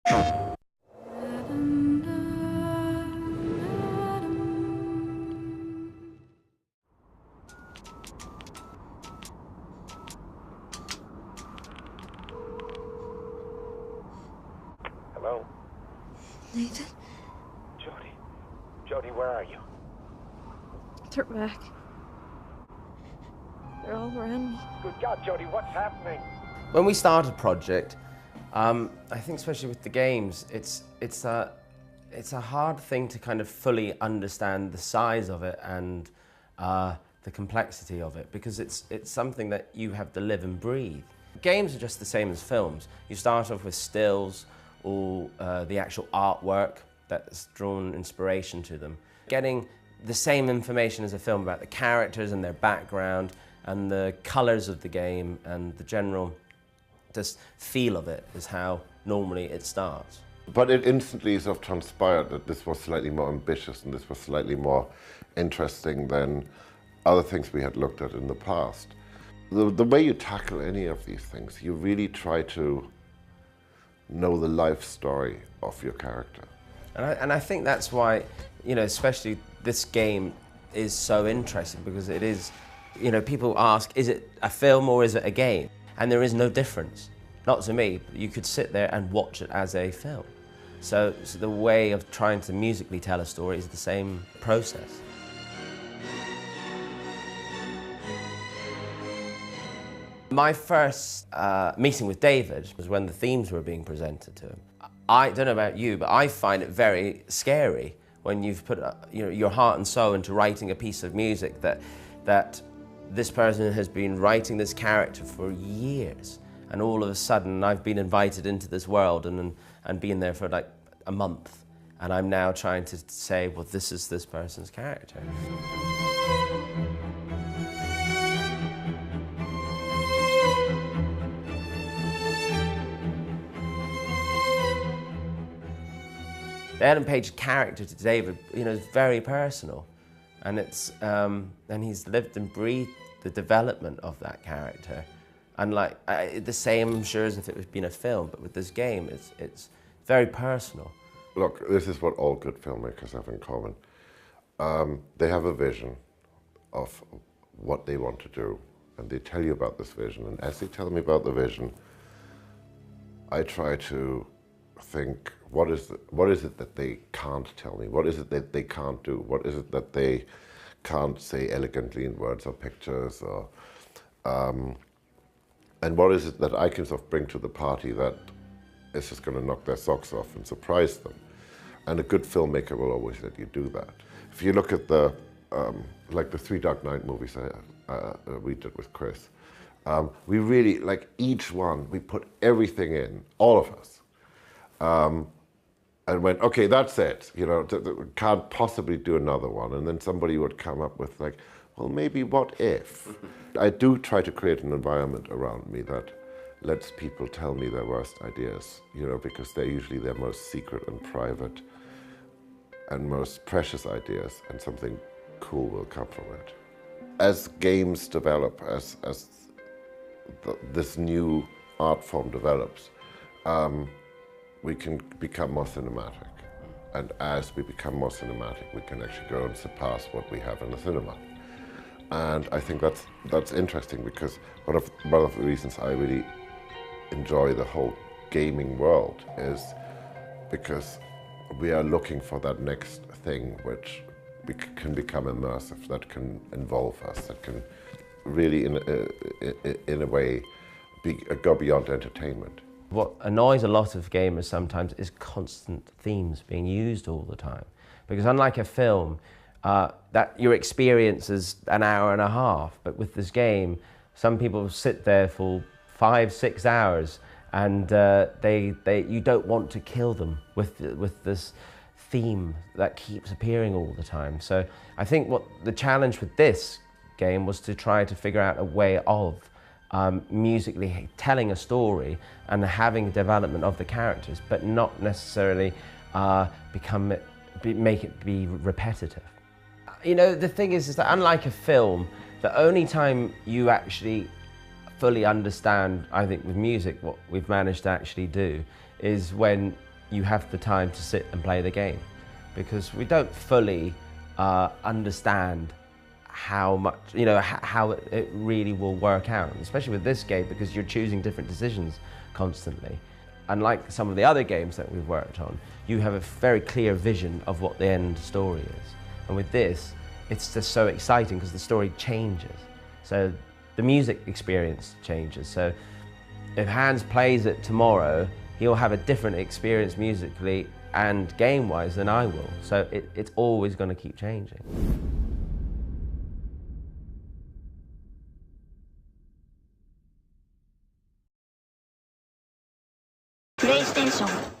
Hello? Nathan? Jodie? Jodie, where are you? They're back. They're all around me. Good God, Jodie, what's happening? When we started Project, I think especially with the games, it's a hard thing to kind of fully understand the size of it and the complexity of it, because it's something that you have to live and breathe. Games are just the same as films. You start off with stills or the actual artwork that's drawn inspiration to them. Getting the same information as a film about the characters and their background and the colours of the game and the general just feel of it is how normally it starts. But it instantly sort of transpired that this was slightly more ambitious and this was slightly more interesting than other things we had looked at in the past. The way you tackle any of these things, you really try to know the life story of your character. And I think that's why, especially this game is so interesting, because it is, people ask, is it a film or is it a game? And there is no difference. Not to me, but you could sit there and watch it as a film. So the way of trying to musically tell a story is the same process. My first meeting with David was when the themes were being presented to him. I don't know about you, but I find it very scary when you've put your heart and soul into writing a piece of music that this person has been writing this character for years, and all of a sudden I've been invited into this world and been there for like a month, and I'm now trying to say, well, this is this person's character. The Ellen Page character to David, is very personal, and and he's lived and breathed the development of that character, and the same, I'm sure, as if it was been a film. But with this game, it's very personal. Look, this is what all good filmmakers have in common. They have a vision of what they want to do, and they tell you about this vision. And as they tell me about the vision, I try to think, what is it that they can't tell me? What is it that they can't do? What is it that they can't say elegantly in words or pictures? Or, and what is it that I can sort of bring to the party that is just going to knock their socks off and surprise them? And a good filmmaker will always let you do that. If you look at the Three Dark Knight movies we did with Chris, we really, each one, we put everything in, all of us. And went, okay, that's it, can't possibly do another one. And then somebody would come up with well, maybe what if? I do try to create an environment around me that lets people tell me their worst ideas, because they're usually their most secret and private and most precious ideas, and something cool will come from it. As games develop, as this new art form develops, we can become more cinematic. And as we become more cinematic, we can actually go and surpass what we have in the cinema. And I think that's interesting, because one of the reasons I really enjoy the whole gaming world is because we are looking for that next thing which can become immersive, that can involve us, that can really, in a way, go beyond entertainment. What annoys a lot of gamers sometimes is constant themes being used all the time. Because unlike a film, that your experience is an hour and a half, but with this game, some people sit there for 5-6 hours, and you don't want to kill them with this theme that keeps appearing all the time. So I think what the challenge with this game was to try to figure out a way of musically telling a story and having development of the characters, but not necessarily make it be repetitive. The thing is that unlike a film, the only time you actually fully understand, I think with music, what we've managed to actually do is when you have the time to sit and play the game, because we don't fully understand how much, how it really will work out, especially with this game, because you're choosing different decisions constantly. Unlike some of the other games that we've worked on, you have a very clear vision of what the end story is. And with this, it's just so exciting because the story changes. So the music experience changes. So if Hans plays it tomorrow, he'll have a different experience musically and game-wise than I will. So it's always going to keep changing. PlayStation